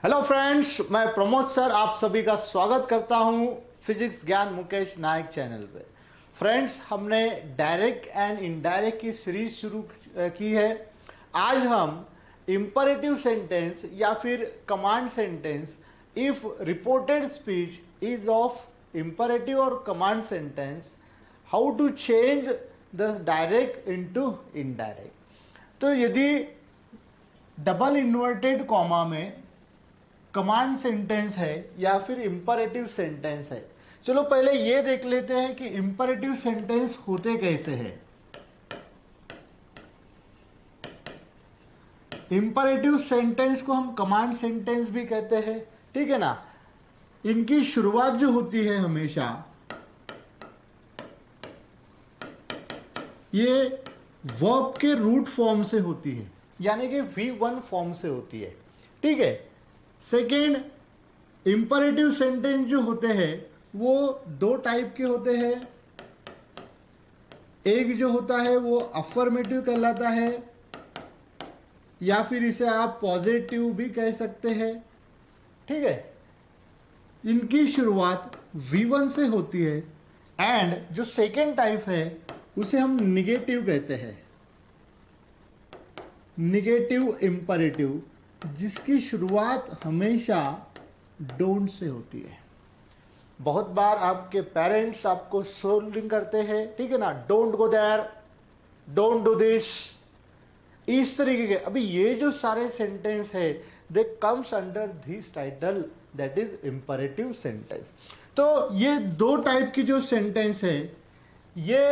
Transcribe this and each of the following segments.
Hello friends, मैं Pramod sir आप सभी का स्वागत करता हूं फिजिक्स ज्ञान मुकेश नायक चैनल पे। फ्रेंड्स, हमने डायरेक्ट एंड इनडायरेक्ट की सीरीज शुरू की है। आज हम इंपरेटिव सेंटेंस या फिर command sentence if reported speech is of imperative और command sentence, how to change the direct into indirect. तो यदि डबल इन्वर्टेड कॉमा में कमांड सेंटेंस है या फिर इंपरेटिव सेंटेंस है, चलो पहले ये देख लेते हैं कि इंपरेटिव सेंटेंस होते कैसे हैं। इंपरेटिव सेंटेंस को हम कमांड सेंटेंस भी कहते हैं, ठीक है ना। इनकी शुरुआत जो होती है हमेशा ये वर्ब के रूट फॉर्म से होती है, यानी कि V1 फॉर्म से होती है, ठीक है। सेकेंड, इंपरेटिव सेंटेंस जो होते हैं वो दो टाइप के होते हैं। एक जो होता है वो अफर्मेटिव कहलाता है, या फिर इसे आप पॉजिटिव भी कह सकते हैं, ठीक है। इनकी शुरुआत V1 से होती है। एंड जो सेकेंड टाइप है उसे हम निगेटिव कहते हैं, निगेटिव इंपरेटिव, जिसकी शुरुआत हमेशा डोंट से होती है। बहुत बार आपके पेरेंट्स आपको सोल्डिंग करते हैं, ठीक है ना, don't go there, don't do this, इस तरीके के। अभी ये जो सारे सेंटेंस है they comes under this title, that is imperative sentence. तो ये दो टाइप की जो सेंटेंस है ये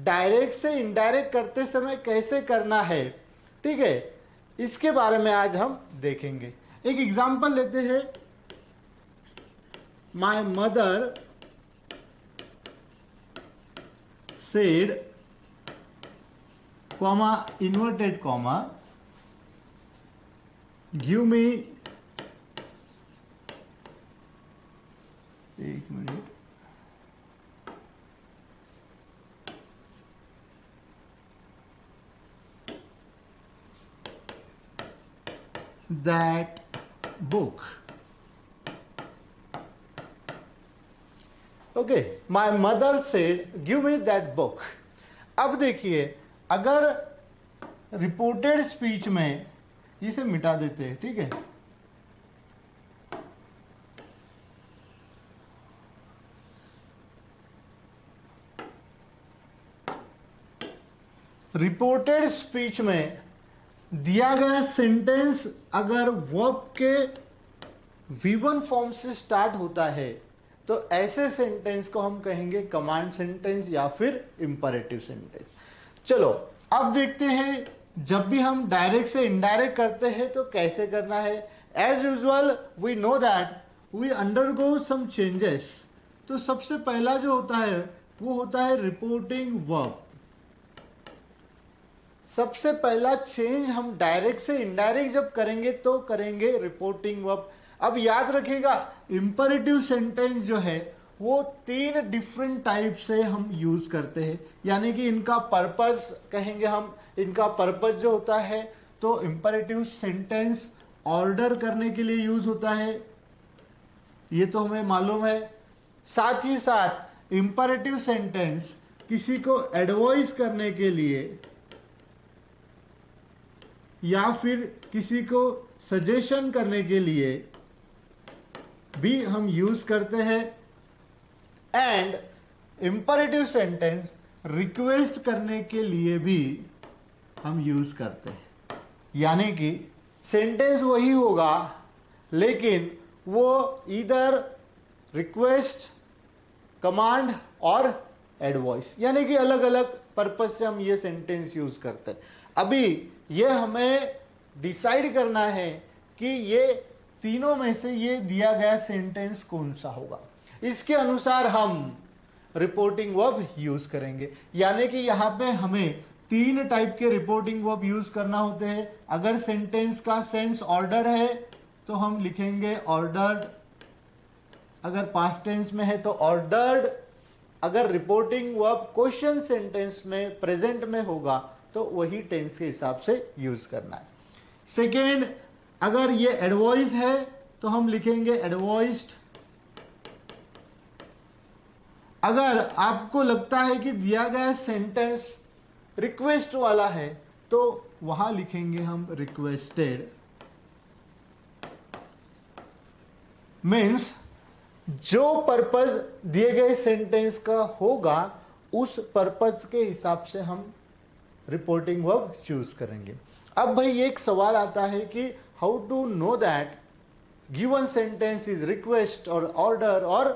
डायरेक्ट से इनडायरेक्ट करते समय कैसे करना है, ठीक है, इसके बारे में आज हम देखेंगे। एक एग्जांपल लेते हैं। My mother said comma inverted comma give me, एक minute, that book. Okay, my mother said give me that book. अब देखिए, अगर रिपोर्टेड स्पीच में इसे मिटा देते हैं, ठीक है, रिपोर्टेड स्पीच में दिया गया सेंटेंस अगर वर्ब के V1 फॉर्म से स्टार्ट होता है तो ऐसे सेंटेंस को हम कहेंगे कमांड सेंटेंस या फिर इंपरेटिव सेंटेंस। चलो अब देखते हैं जब भी हम डायरेक्ट से इनडायरेक्ट करते हैं तो कैसे करना है। As usual we know that we undergo some changes. तो सबसे पहला जो होता है वो होता है रिपोर्टिंग वर्ब। सबसे पहला चेंज हम डायरेक्ट से इनडायरेक्ट जब करेंगे तो करेंगे रिपोर्टिंग वर्ब। अब याद रखिएगा, इंपरेटिव सेंटेंस जो है वो तीन डिफरेंट टाइप से हम यूज करते हैं, यानी कि इनका पर्पस कहेंगे हम। इनका पर्पस जो होता है तो इंपरेटिव सेंटेंस ऑर्डर करने के लिए यूज होता है, ये तो हमें मालूम है। साथ ही साथ इंपरेटिव सेंटेंस किसी को एडवाइस करने के लिए या फिर किसी को सजेशन करने के लिए भी हम यूज करते हैं। एंड इंपरेटिव सेंटेंस रिक्वेस्ट करने के लिए भी हम यूज करते हैं, यानी कि सेंटेंस वही होगा लेकिन वो इधर रिक्वेस्ट, कमांड और एडवाइस, यानी कि अलग अलग पर्पस से हम ये सेंटेंस यूज करते हैं। अभी ये हमें डिसाइड करना है कि ये तीनों में से ये दिया गया सेंटेंस कौन सा होगा। इसके अनुसार हम रिपोर्टिंग वर्ब यूज करेंगे, यानी कि यहां पे हमें तीन टाइप के रिपोर्टिंग वर्ब यूज करना होते हैं। अगर सेंटेंस का सेंस ऑर्डर है तो हम लिखेंगे ऑर्डर्ड, अगर पास्ट टेंस में है तो ऑर्डर्ड, अगर रिपोर्टिंग वर्ब क्वेश्चन सेंटेंस में प्रेजेंट में होगा तो वही टेंस के हिसाब से यूज करना है। सेकेंड, अगर ये एडवाइस है तो हम लिखेंगे एडवाइस्ड। अगर आपको लगता है कि दिया गया सेंटेंस रिक्वेस्ट वाला है तो वहां लिखेंगे हम रिक्वेस्टेड। मीन्स जो पर्पस दिए गए सेंटेंस का होगा उस पर्पस के हिसाब से हम रिपोर्टिंग वर्ब चूज करेंगे। अब भाई एक सवाल आता है कि how to know that given sentence is request और ऑर्डर और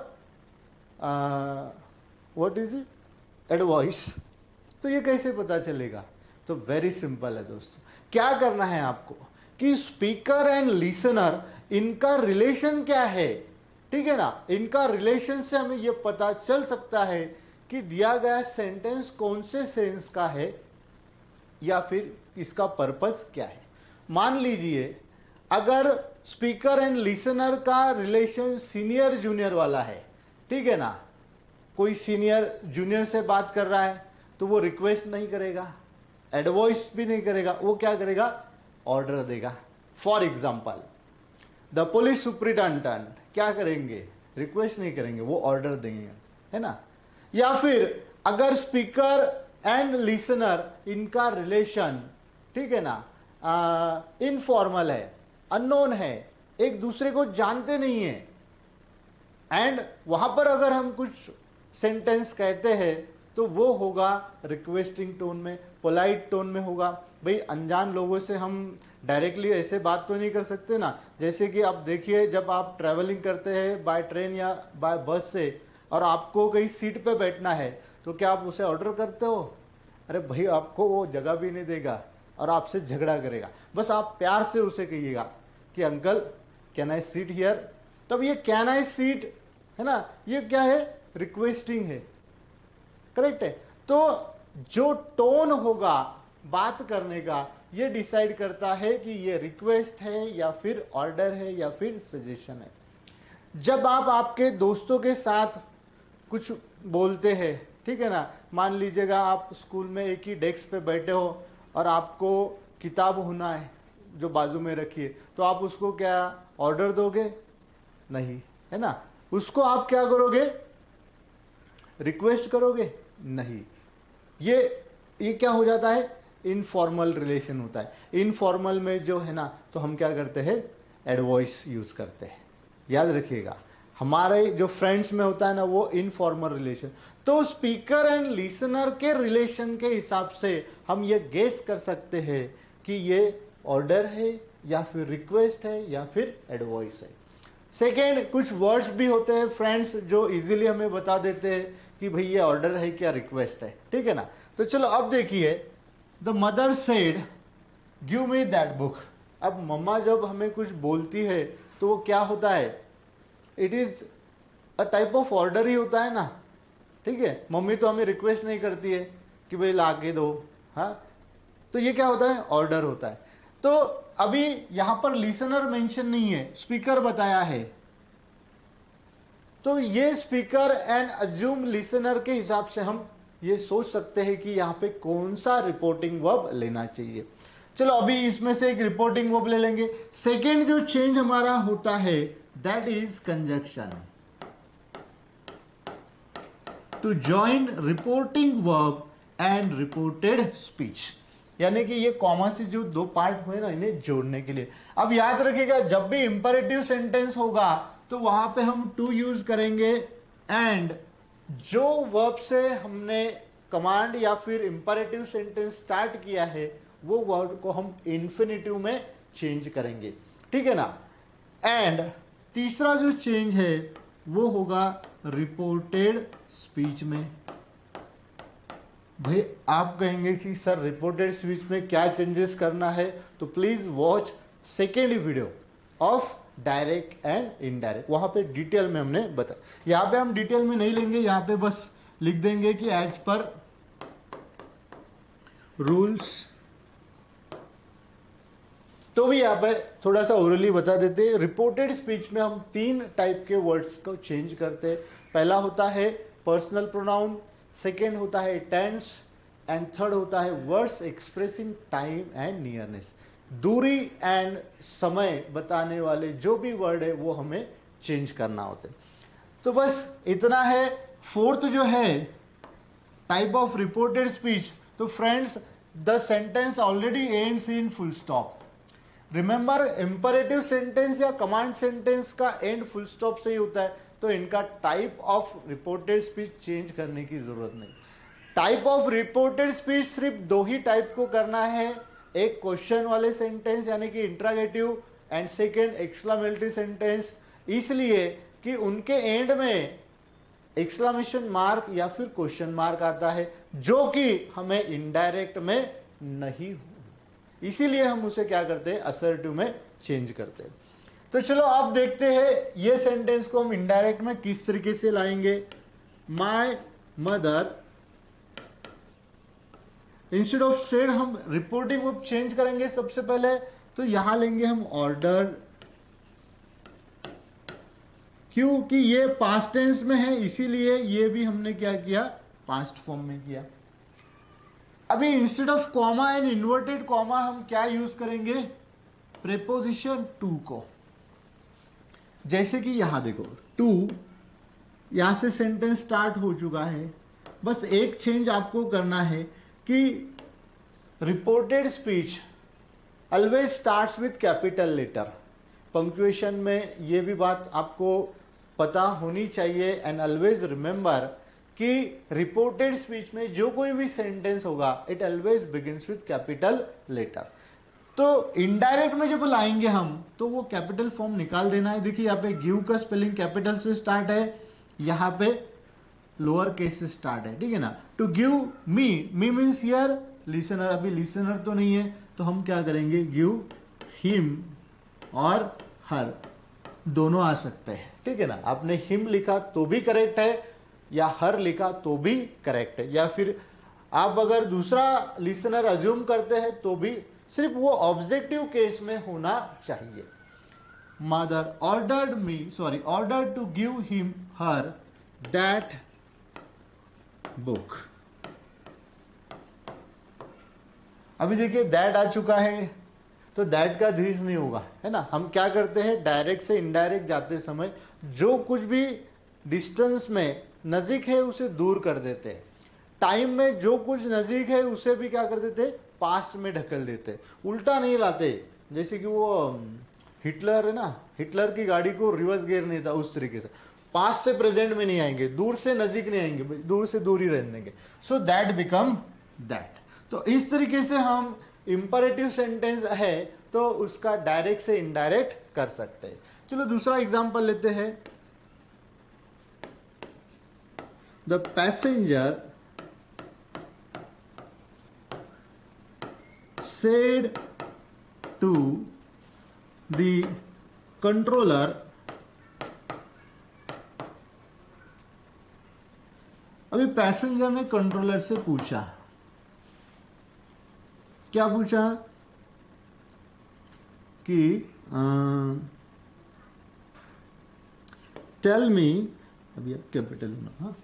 व्हाट इज इट एडवाइस, तो ये कैसे पता चलेगा? तो वेरी सिंपल है दोस्तों, क्या करना है आपको कि स्पीकर एंड लिसनर इनका रिलेशन क्या है, ठीक है ना, इनका रिलेशन से हमें यह पता चल सकता है कि दिया गया सेंटेंस कौन से सेंस का है या फिर इसका पर्पस क्या है। मान लीजिए अगर स्पीकर एंड लिसनर का रिलेशन सीनियर जूनियर वाला है, ठीक है ना, कोई सीनियर जूनियर से बात कर रहा है तो वो रिक्वेस्ट नहीं करेगा, एडवाइस भी नहीं करेगा, वो क्या करेगा? ऑर्डर देगा। For example the police superintendent क्या करेंगे? रिक्वेस्ट नहीं करेंगे, वो ऑर्डर देंगे, है ना। या फिर अगर स्पीकर एंड लिसनर इनका रिलेशन, ठीक है ना, इनफॉर्मल है, अननोन है, एक दूसरे को जानते नहीं है, एंड वहां पर अगर हम कुछ सेंटेंस कहते हैं तो वो होगा रिक्वेस्टिंग टोन में, पोलाइट टोन में होगा। भाई अनजान लोगों से हम डायरेक्टली ऐसे बात तो नहीं कर सकते ना। जैसे कि आप देखिए जब आप ट्रैवलिंग करते हैं बाय ट्रेन या बाय बस से और आपको कहीं सीट पे बैठना है तो क्या आप उसे ऑर्डर करते हो? अरे भाई आपको वो जगह भी नहीं देगा और आपसे झगड़ा करेगा। बस आप प्यार से उसे कहिएगा कि uncle can I seat here. तब ये कैन आई सीट है ना, ये क्या है? रिक्वेस्टिंग है, करेक्ट है। तो जो टोन होगा बात करने का ये डिसाइड करता है कि ये रिक्वेस्ट है या फिर ऑर्डर है या फिर सजेशन है। जब आप आपके दोस्तों के साथ कुछ बोलते हैं, ठीक है ना, मान लीजिएगा आप स्कूल में एक ही डेस्क पे बैठे हो और आपको किताब होना है जो बाजू में रखी है, तो आप उसको क्या ऑर्डर दोगे? नहीं, है ना। उसको आप क्या करोगे? रिक्वेस्ट करोगे? नहीं। ये क्या हो जाता है? इनफॉर्मल रिलेशन होता है। इनफॉर्मल में जो है ना, तो हम क्या करते हैं? एडवाइस यूज करते हैं। याद रखिएगा हमारे जो फ्रेंड्स में होता है ना वो इनफॉर्मल रिलेशन। तो स्पीकर एंड लिसनर के रिलेशन के हिसाब से हम ये गेस कर सकते हैं कि ये ऑर्डर है या फिर रिक्वेस्ट है या फिर एडवाइस है। सेकेंड, कुछ वर्ड्स भी होते हैं फ्रेंड्स जो इजीली हमें बता देते हैं कि भाई ये ऑर्डर है क्या रिक्वेस्ट है, ठीक है ना। तो चलो अब देखिए, the mother said give me that book. अब मम्मा जब हमें कुछ बोलती है तो वो क्या होता है? It is a type of order ही होता है ना, ठीक है। मम्मी तो हमें रिक्वेस्ट नहीं करती है कि भाई ला के दो, हाँ, तो ये क्या होता है? ऑर्डर होता है। तो अभी यहां पर लिसनर मेंशन नहीं है, स्पीकर बताया है, तो ये स्पीकर एंड अज्यूम लिसनर के हिसाब से हम ये सोच सकते हैं कि यहां पे कौन सा रिपोर्टिंग वर्ब लेना चाहिए। चलो अभी इसमें से एक रिपोर्टिंग वर्ब ले लेंगे। सेकेंड जो चेंज हमारा होता है that is conjunction. To join reporting verb and reported speech, यानी कि ये कॉमा से जो दो पार्ट हुए ना इन्हें जोड़ने के लिए। अब याद रखिएगा जब भी इंपेरेटिव सेंटेंस होगा तो वहां पे हम टू यूज करेंगे, एंड जो वर्ब से हमने कमांड या फिर इंपेरेटिव सेंटेंस स्टार्ट किया है वो वर्ब को हम इन्फिनिटिव में चेंज करेंगे, ठीक है ना। एंड तीसरा जो चेंज है वो होगा रिपोर्टेड स्पीच में। भाई आप कहेंगे कि सर रिपोर्टेड स्पीच में क्या चेंजेस करना है, तो please watch second video of direct and indirect, वहां पे डिटेल में हमने बताया। यहां पे हम डिटेल में नहीं लेंगे, यहां पे बस लिख देंगे कि एज पर रूल्स। तो भी यहां पे थोड़ा सा ओरली बता देते हैं। रिपोर्टेड स्पीच में हम 3 टाइप के वर्ड्स को चेंज करते हैं। पहला होता है पर्सनल प्रोनाउन, सेकेंड होता है टेंस, एंड थर्ड होता है words expressing time and nearness. दूरी एंड समय बताने वाले जो भी वर्ड है वो हमें चेंज करना होता है। तो बस इतना है। फोर्थ जो है टाइप ऑफ रिपोर्टेड स्पीच, तो friends the sentence already ends in full stop. Remember imperative sentence या कमांड सेंटेंस का एंड फुल स्टॉप से ही होता है, तो इनका type of reported speech change करने की जरूरत नहीं। टाइप ऑफ रिपोर्टेड स्पीच सिर्फ दो ही टाइप को करना है, एक क्वेश्चन वाले सेंटेंस यानी कि interrogative and second exclamatory sentence, इसलिए कि उनके एंड में एक्सक्लामेशन मार्क या फिर क्वेश्चन मार्क आता है जो कि हमें इनडायरेक्ट में नहीं हो, इसीलिए हम उसे क्या करते हैं असर्टिव में चेंज करते हैं। तो चलो आप देखते हैं ये सेंटेंस को हम इनडायरेक्ट में किस तरीके से लाएंगे। My mother, instead of said हम रिपोर्टिंग वर्ब चेंज करेंगे सबसे पहले, तो यहां लेंगे हम ऑर्डर, क्योंकि ये पास्ट टेंस में है इसीलिए ये भी हमने क्या किया पास्ट फॉर्म में किया। अभी instead of comma and inverted comma हम क्या यूज करेंगे, प्रेपोजिशन टू को। जैसे कि यहां देखो टू, यहां से सेंटेंस स्टार्ट हो चुका है, बस एक चेंज आपको करना है कि reported speech always starts with capital letter. Punctuation में ये भी बात आपको पता होनी चाहिए एंड ऑलवेज रिमेंबर कि रिपोर्टेड स्पीच में जो कोई भी सेंटेंस होगा it always begins with capital letter. तो इनडायरेक्ट में जब लाएंगे हम तो वो कैपिटल फॉर्म निकाल देना है। देखिए यहाँ पे गिव का स्पेलिंग कैपिटल से स्टार्ट है, यहाँ पे लोअर केस से स्टार्ट है, ठीक है ना। To give me, me means here listener, अभी लिसनर तो नहीं है तो हम क्या करेंगे गिव हिम और हर दोनों आ सकते हैं, ठीक है ना। आपने हिम लिखा तो भी करेक्ट है या हर लिखा तो भी करेक्ट है, या फिर आप अगर दूसरा लिसनर अज्यूम करते हैं तो भी, सिर्फ वो ऑब्जेक्टिव केस में होना चाहिए। Mother ordered me, sorry ordered to give him her that book. अभी देखिए दैट आ चुका है तो दैट का धीस नहीं होगा, है ना। हम क्या करते हैं डायरेक्ट से इनडायरेक्ट जाते समय जो कुछ भी डिस्टेंस में नजीक है उसे दूर कर देते हैं, टाइम में जो कुछ नजीक है उसे भी क्या कर देते हैं पास्ट में ढकेल देते, उल्टा नहीं लाते। जैसे कि वो हिटलर है ना, हिटलर की गाड़ी को रिवर्स गियर नहीं था, उस तरीके से पास्ट से प्रेजेंट में नहीं आएंगे, दूर से नजीक नहीं आएंगे, दूर से दूर ही रहने देंगे। So that become that. तो इस तरीके से हम इंपरेटिव सेंटेंस है तो उसका डायरेक्ट से इनडायरेक्ट कर सकते हैं। चलो दूसरा एग्जांपल लेते हैं। The passenger said to the controller, अभी पैसेंजर ने कंट्रोलर से पूछा, क्या पूछा कि टेल मी, अभी आप कैपिटल में, हाँ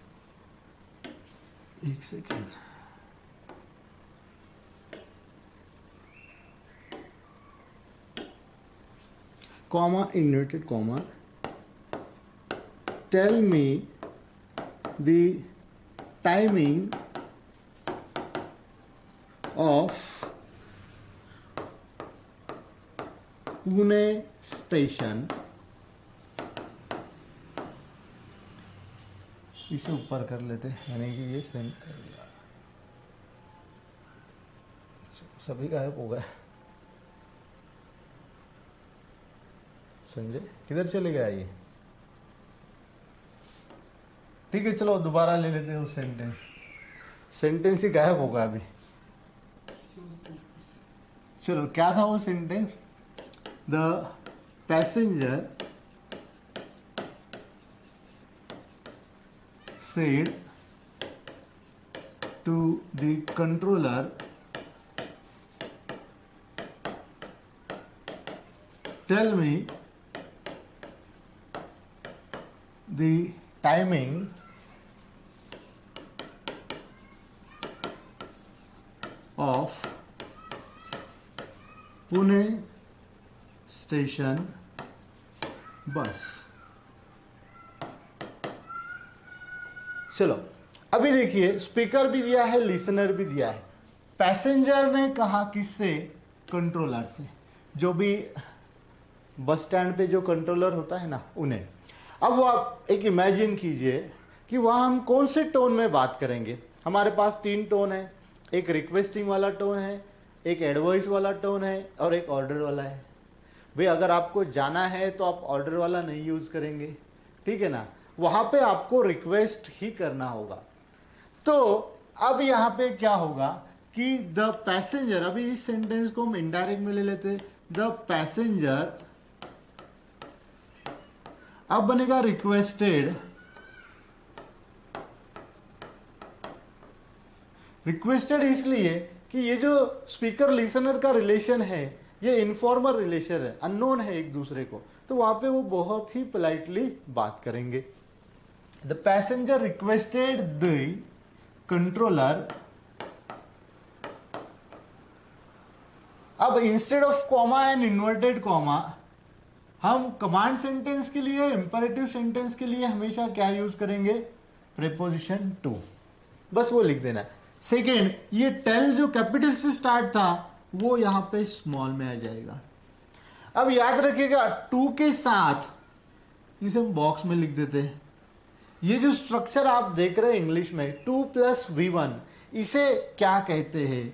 एक second, comma inverted comma, tell me the timing of Pune station। इसे ऊपर कर लेते हैं, यानी कि ये सभी गायब हो गए। संजय किधर चले गया ये, ठीक है चलो दोबारा ले लेते हैं वो सेंटेंस ही गायब होगा अभी। चलो क्या था वो sentence, the passenger said to the controller tell me the timing of Pune station bus. चलो अभी देखिए, स्पीकर भी दिया है, लिसनर भी दिया है। पैसेंजर ने कहा किससे? कंट्रोलर से। जो भी बस स्टैंड पे जो कंट्रोलर होता है ना, उन्हें। अब वो आप एक इमेजिन कीजिए कि वहाँ हम कौन से टोन में बात करेंगे। हमारे पास 3 टोन है, एक रिक्वेस्टिंग वाला टोन है, एक एडवाइस वाला टोन है और एक ऑर्डर वाला है। भाई अगर आपको जाना है तो आप ऑर्डर वाला नहीं यूज करेंगे, ठीक है ना, वहां पे आपको रिक्वेस्ट ही करना होगा। तो अब यहां पे क्या होगा कि द पैसेंजर, अभी इस सेंटेंस को हम इनडायरेक्ट में ले लेते हैं, द पैसेंजर, अब बनेगा रिक्वेस्टेड। रिक्वेस्टेड इसलिए कि ये जो स्पीकर लिसनर का रिलेशन है ये इनफॉर्मल रिलेशन है, अननोन है एक दूसरे को, तो वहां पे वो बहुत ही पोलाइटली बात करेंगे। The passenger requested the controller. अब instead of comma and inverted comma, हम कमांड सेंटेंस के लिए, इंपेरेटिव सेंटेंस के लिए हमेशा क्या यूज करेंगे? प्रीपोजिशन टू, बस वो लिख देना है। सेकेंड, ये टेल जो कैपिटल से स्टार्ट था वो यहां पे स्मॉल में आ जाएगा। अब याद रखिएगा, टू के साथ इसे हम बॉक्स में लिख देते हैं। ये जो स्ट्रक्चर आप देख रहे हैं इंग्लिश में 2 + V1, इसे क्या कहते हैं?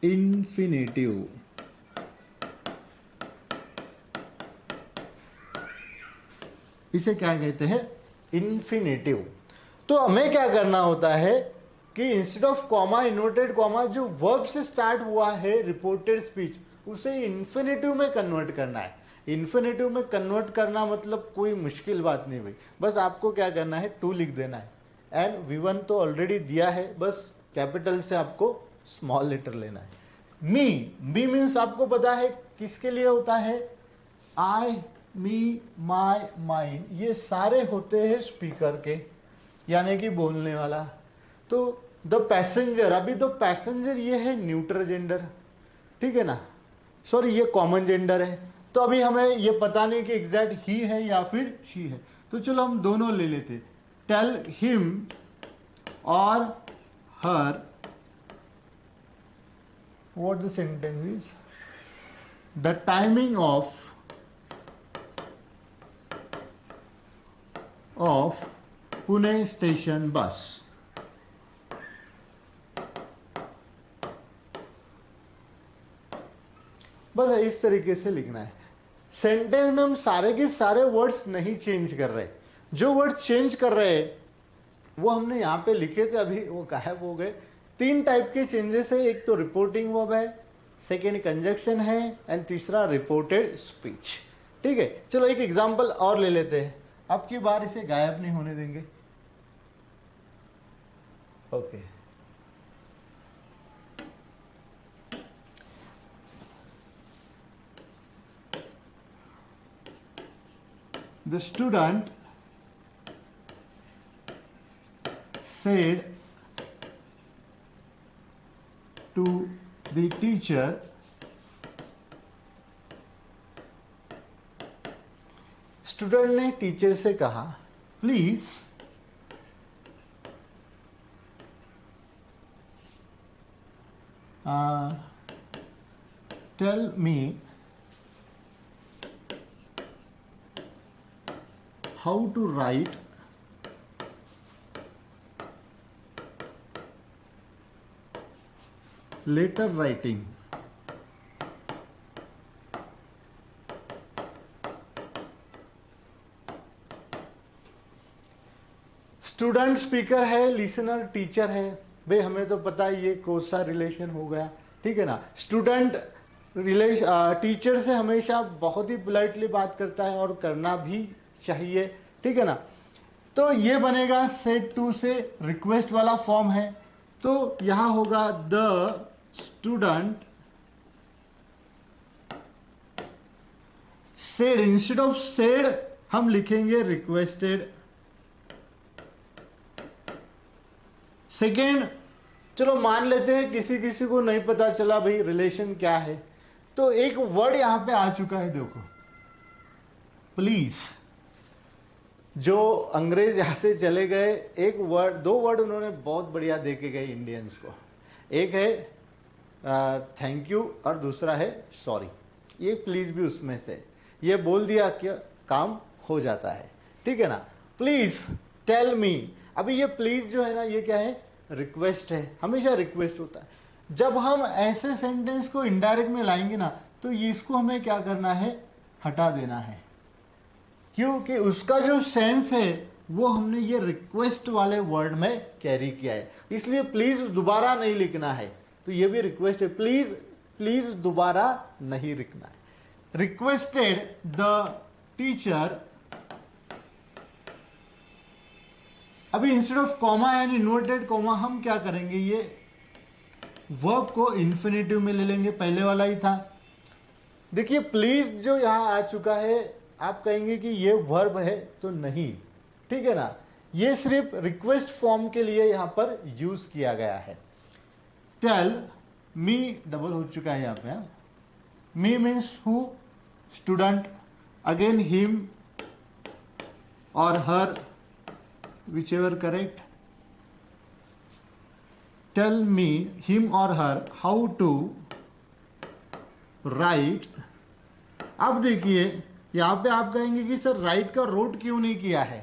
इन्फिनेटिव। इसे क्या कहते हैं? इन्फिनेटिव। तो हमें क्या करना होता है कि instead of comma, inverted comma, जो वर्ब से स्टार्ट हुआ है रिपोर्टेड स्पीच, उसे इन्फिनेटिव में कन्वर्ट करना है। इन्फिनेटिव में कन्वर्ट करना मतलब कोई मुश्किल बात नहीं भाई, बस आपको क्या करना है? 2 लिख देना है। एंड V1 तो ऑलरेडी दिया है, बस कैपिटल से आपको स्मॉल लेटर लेना है। मी मीन्स आपको पता है किसके लिए होता है? आई, मी, माई, माइन, ये सारे होते हैं स्पीकर के, यानी कि बोलने वाला। तो द पैसेंजर, अभी तो पैसेंजर ये है न्यूट्रल जेंडर, ठीक है ना, सॉरी ये कॉमन जेंडर है। तो अभी हमें ये पता नहीं कि एग्जैक्ट ही है या फिर शी है, तो चलो हम दोनों ले लेते। टेल हिम और her, what the sentence is, the timing of Pune station bus. बस इस तरीके से लिखना है। सेंटेंस में हम सारे के सारे वर्ड्स नहीं चेंज कर रहे, जो वर्ड्स चेंज कर रहे हैं वो हमने यहाँ पे लिखे थे, अभी वो गायब हो गए। 3 टाइप के चेंजेस है, एक तो रिपोर्टिंग वर्ब है, सेकेंड कंजक्शन है एंड तीसरा रिपोर्टेड स्पीच। ठीक है, चलो एक एग्जांपल और ले लेते हैं, अब की बार इसे गायब नहीं होने देंगे। Okay, the student said to the teacher, student ने टीचर से कहा, please tell me how to write letter writing। Student speaker है, लिसनर टीचर है, भाई हमें तो पता है ये कौन सा रिलेशन हो गया, ठीक है ना। स्टूडेंट टीचर से हमेशा बहुत ही पोलाइटली बात करता है और करना भी चाहिए, ठीक है ना। तो ये बनेगा सेड टू से रिक्वेस्ट वाला फॉर्म है, तो यहां होगा the student said, instead of said हम लिखेंगे रिक्वेस्टेड। सेकेंड, चलो मान लेते हैं किसी किसी को नहीं पता चला भाई रिलेशन क्या है, तो एक वर्ड यहां पे आ चुका है, देखो प्लीज। जो अंग्रेज यहां से चले गए, एक वर्ड, दो वर्ड उन्होंने बहुत बढ़िया दे के गए इंडियंस को। एक है थैंक यू और दूसरा है सॉरी। ये प्लीज भी उसमें से, ये बोल दिया कि काम हो जाता है, ठीक है ना। प्लीज टेल मी, अभी ये प्लीज जो है ना, ये क्या है, रिक्वेस्ट है, हमेशा रिक्वेस्ट होता है। जब हम ऐसे सेंटेंस को इनडायरेक्ट में लाएंगे ना, तो इसको हमें क्या करना है, हटा देना है, क्योंकि उसका जो सेंस है वो हमने ये रिक्वेस्ट वाले वर्ड में कैरी किया है। इसलिए प्लीज दोबारा नहीं लिखना है, तो ये भी रिक्वेस्ट है, प्लीज प्लीज दोबारा नहीं लिखना है। रिक्वेस्टेड द टीचर, अभी instead of comma and inverted comma हम क्या करेंगे, ये वर्ब को इन्फिनेटिव में ले लेंगे, पहले वाला ही था। देखिए प्लीज जो यहां आ चुका है, आप कहेंगे कि ये वर्ब है, तो नहीं, ठीक है ना, ये सिर्फ रिक्वेस्ट फॉर्म के लिए यहां पर यूज किया गया है। टेल मी डबल हो चुका है यहां पे, मी means who, student, again him और हर, whichever correct. Tell me, him or her, how to write. अब देखिए यहां पे आप कहेंगे कि सर राइट का रोट क्यों नहीं किया है,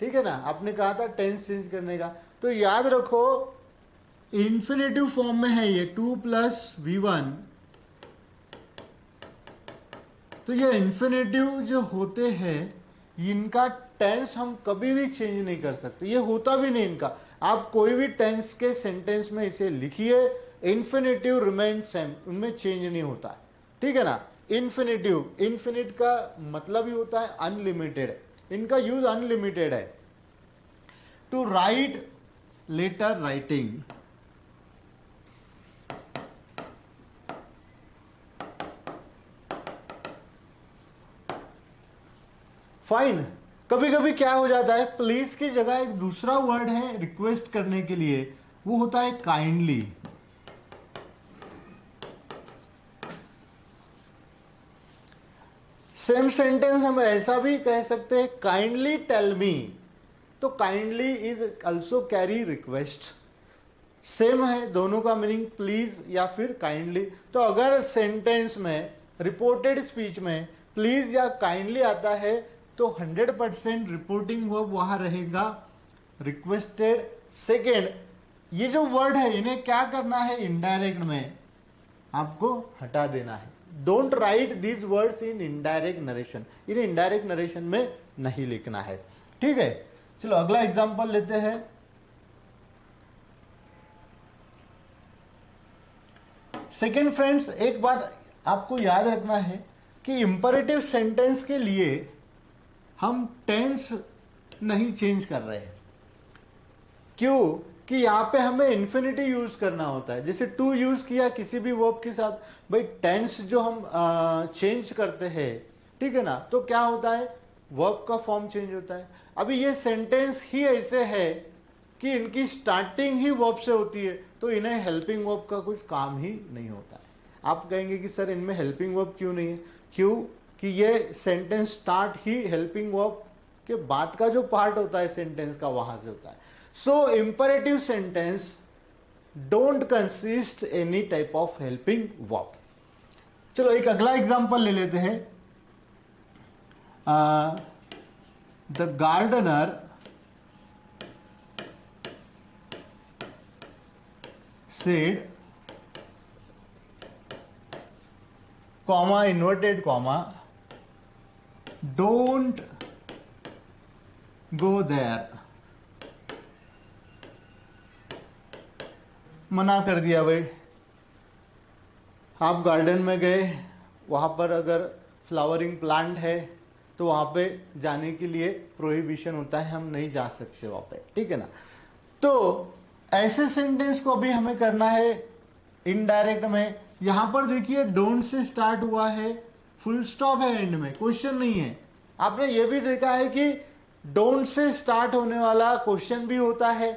ठीक है ना, आपने कहा था टेंस चेंज करने का। तो याद रखो इन्फिनेटिव फॉर्म में है ये 2 + V1, तो ये इन्फिनेटिव जो होते हैं इनका टेंस हम कभी भी चेंज नहीं कर सकते, ये होता भी नहीं इनका। आप कोई भी टेंस के सेंटेंस में इसे लिखिए, इन्फिनेटिव रिमेन सेम, उनमें चेंज नहीं होता है, ठीक है ना। इन्फिनेटिव, इन्फिनिट का मतलब ही होता है अनलिमिटेड, इनका यूज अनलिमिटेड है। To write, letter writing, fine. कभी कभी क्या हो जाता है, प्लीज की जगह एक दूसरा वर्ड है रिक्वेस्ट करने के लिए, वो होता है काइंडली। सेम सेंटेंस हम ऐसा भी कह सकते हैं, काइंडली टेल मी, तो kindly is also carry request, same है दोनों का मीनिंग, प्लीज या फिर काइंडली। तो अगर सेंटेंस में, रिपोर्टेड स्पीच में प्लीज या काइंडली आता है, तो 100% रिपोर्टिंग वर्ब वहां रहेगा रिक्वेस्टेड। सेकेंड, ये जो वर्ड है इन्हें क्या करना है, इनडायरेक्ट में आपको हटा देना है। Don't write these words in indirect narration, इन्हें इनडायरेक्ट नरेशन में नहीं लिखना है, ठीक है। चलो अगला एग्जांपल लेते हैं। सेकेंड फ्रेंड्स, एक बात आपको याद रखना है कि इंपरेटिव सेंटेंस के लिए हम टेंस नहीं चेंज कर रहे हैं, क्यों कि यहां पे हमें इन्फिनिटी यूज करना होता है। जैसे टू यूज किया किसी भी वर्ब के साथ, भाई टेंस जो हम चेंज करते हैं, ठीक है ना, तो क्या होता है, वर्ब का फॉर्म चेंज होता है। अभी ये सेंटेंस ही ऐसे है कि इनकी स्टार्टिंग ही वर्ब से होती है, तो इन्हें हेल्पिंग वर्ब का कुछ काम ही नहीं होता है। आप कहेंगे कि सर इनमें हेल्पिंग वर्ब क्यों नहीं है, क्यों कि ये सेंटेंस स्टार्ट ही हेल्पिंग वर्ब के बाद का जो पार्ट होता है सेंटेंस का, वहां से होता है। So imperative sentence don't consist any type of helping verb. चलो एक अगला एग्जांपल ले लेते हैं। The gardener said, comma inverted comma, don't go there, मना कर दिया भाई। आप गार्डन में गए, वहां पर अगर फ्लावरिंग प्लांट है तो वहां पे जाने के लिए प्रोहिबिशन होता है, हम नहीं जा सकते वहां पे, ठीक है ना। तो ऐसे सेंटेंस को भी हमें करना है इनडायरेक्ट में। यहां पर देखिए डोंट से स्टार्ट हुआ है, फुल स्टॉप है एंड में, क्वेश्चन नहीं है। आपने ये भी देखा है कि डोंट से स्टार्ट होने वाला क्वेश्चन भी होता है,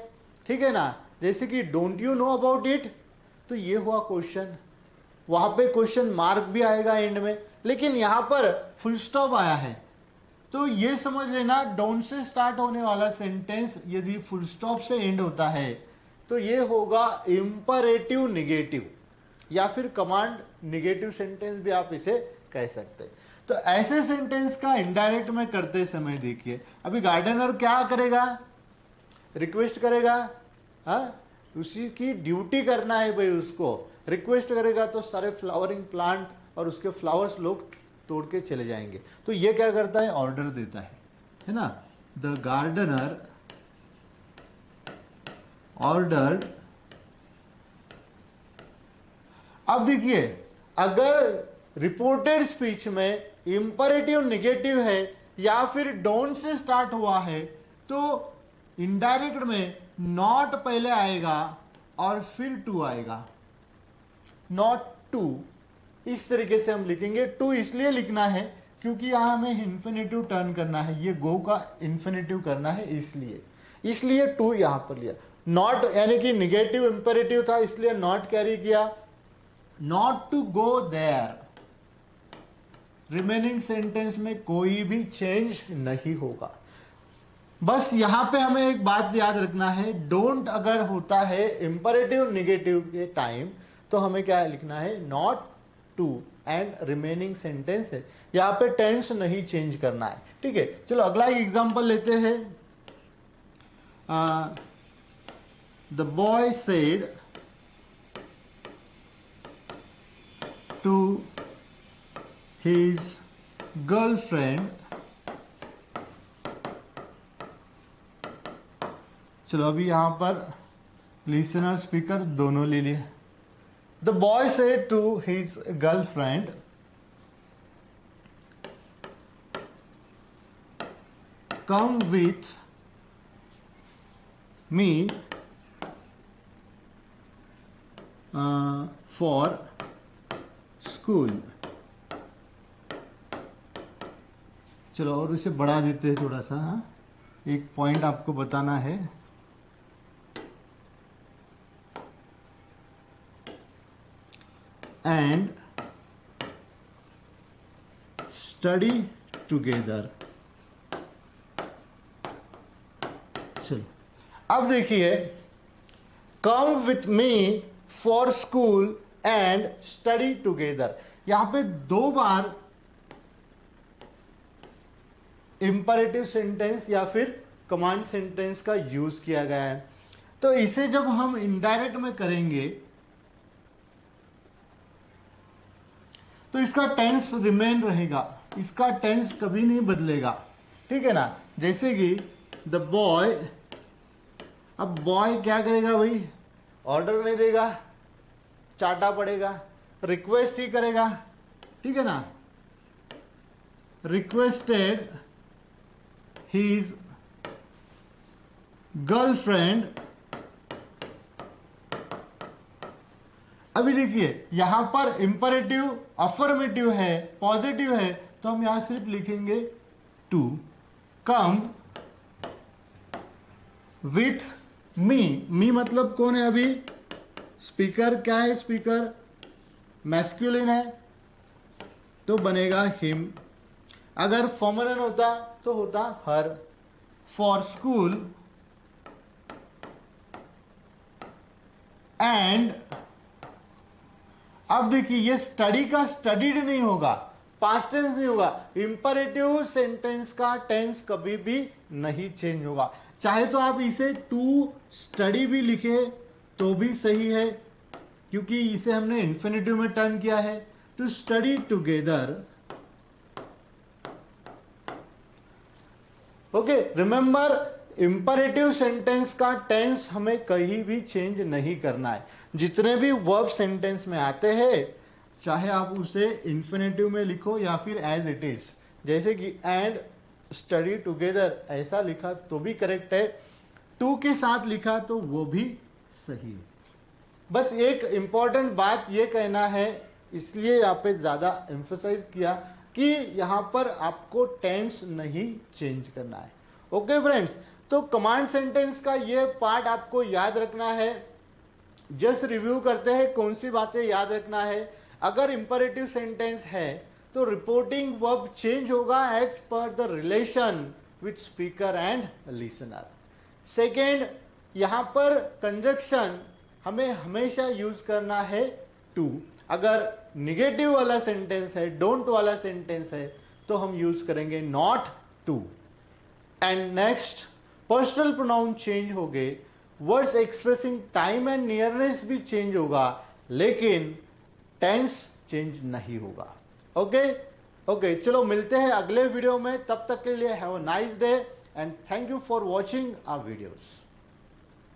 ठीक है ना, जैसे कि don't you know about it, तो ये हुआ क्वेश्चन, वहां पे क्वेश्चन मार्क भी आएगा एंड में, लेकिन यहां पर फुल स्टॉप आया है। तो ये समझ लेना, डोंट से स्टार्ट होने वाला सेंटेंस यदि फुल स्टॉप से एंड होता है तो ये होगा इंपरेटिव निगेटिव, या फिर कमांड निगेटिव सेंटेंस भी आप इसे कह सकते हैं। तो ऐसे सेंटेंस का इनडायरेक्ट में करते समय देखिए, अभी गार्डनर क्या करेगा, रिक्वेस्ट करेगा, हाँ उसी की ड्यूटी करना है भाई, उसको रिक्वेस्ट करेगा तो सारे फ्लावरिंग प्लांट और उसके फ्लावर्स लोग तोड़ के चले जाएंगे। तो ये क्या करता है, ऑर्डर देता है ना, द गार्डनर ऑर्डर्ड। अब देखिए, अगर रिपोर्टेड स्पीच में इंपरेटिव निगेटिव है या फिर डोंट से स्टार्ट हुआ है तो इनडायरेक्ट में नॉट पहले आएगा और फिर टू आएगा, नॉट टू। इस तरीके से हम लिखेंगे। टू इसलिए लिखना है क्योंकि यहां हमें इंफिनिटिव टर्न करना है, ये गो का इंफिनिटिव करना है, इसलिए टू यहां पर लिया। नॉट यानी कि निगेटिव इंपेरेटिव था इसलिए नॉट कैरी किया, not to go there. Remaining sentence में कोई भी चेंज नहीं होगा। बस यहां पे हमें एक बात याद रखना है, डोंट अगर होता है इंपेरेटिव निगेटिव के टाइम तो हमें क्या लिखना है, not to and remaining sentence है, यहां पे टेंस नहीं चेंज करना है। ठीक है, चलो अगला एग्जांपल लेते हैं। The boy said to his girlfriend, चलो अभी यहां पर लिसनर स्पीकर दोनों ले लिए। The boy said to his girlfriend, come with me for school. चलो और इसे बढ़ा देते हैं थोड़ा सा। हाँ, एक पॉइंट आपको बताना है। And study together. चलो अब देखिए, कम with me for school and study together, यहां पे दो बार इंपरेटिव सेंटेंस या फिर कमांड सेंटेंस का यूज किया गया है। तो इसे जब हम इनडायरेक्ट में करेंगे तो इसका टेंस रिमेन रहेगा, इसका टेंस कभी नहीं बदलेगा। ठीक है ना, जैसे कि द बॉय, अब बॉय क्या करेगा भाई, ऑर्डर नहीं देगा, चाटा पड़ेगा, रिक्वेस्ट ही करेगा। ठीक है ना, रिक्वेस्टेड his girlfriend। अभी देखिए यहां पर इंपरेटिव अफर्मेटिव है, पॉजिटिव है, तो हम यहां सिर्फ लिखेंगे टू कम विथ मी। मी मतलब कौन है, अभी स्पीकर क्या है, स्पीकर मैस्कुलिन है तो बनेगा हिम। अगर फेमिनिन होता तो होता हर। फॉर स्कूल एंड, अब देखिए ये स्टडी का स्टडीड नहीं होगा, पास्ट टेंस नहीं होगा। इंपरेटिव सेंटेंस का टेंस कभी भी नहीं चेंज होगा। चाहे तो आप इसे टू स्टडी भी लिखे तो भी सही है, क्योंकि इसे हमने इंफिनिटिव में टर्न किया है। To study together. Okay, remember imperative sentence का टेंस हमें कहीं भी चेंज नहीं करना है। जितने भी वर्ब सेंटेंस में आते हैं, चाहे आप उसे इंफिनिटिव में लिखो या फिर एज इट इज, जैसे कि एंड स्टडी टुगेदर ऐसा लिखा तो भी करेक्ट है, टू के साथ लिखा तो वो भी सही है। बस एक इंपॉर्टेंट बात ये कहना है, इसलिए यहाँ पे ज्यादा एम्फसाइज किया कि यहां पर आपको टेंस नहीं चेंज करना है। ओके फ्रेंड्स, तो कमांड सेंटेंस का ये पार्ट आपको याद रखना है। जस्ट रिव्यू करते हैं कौन सी बातें याद रखना है। अगर इंपरेटिव सेंटेंस है तो रिपोर्टिंग वर्ब चेंज होगा as per the relation with speaker and listener. Second, यहां पर कंजक्शन हमें हमेशा यूज करना है टू। अगर निगेटिव वाला सेंटेंस है, डोंट वाला सेंटेंस है, तो हम यूज करेंगे not to. And next, personal pronoun change हो गए, words expressing time and nearness भी चेंज होगा, लेकिन टेंस चेंज नहीं होगा। ओके, चलो मिलते हैं अगले वीडियो में। तब तक के लिए have a nice day and thank you for watching our videos.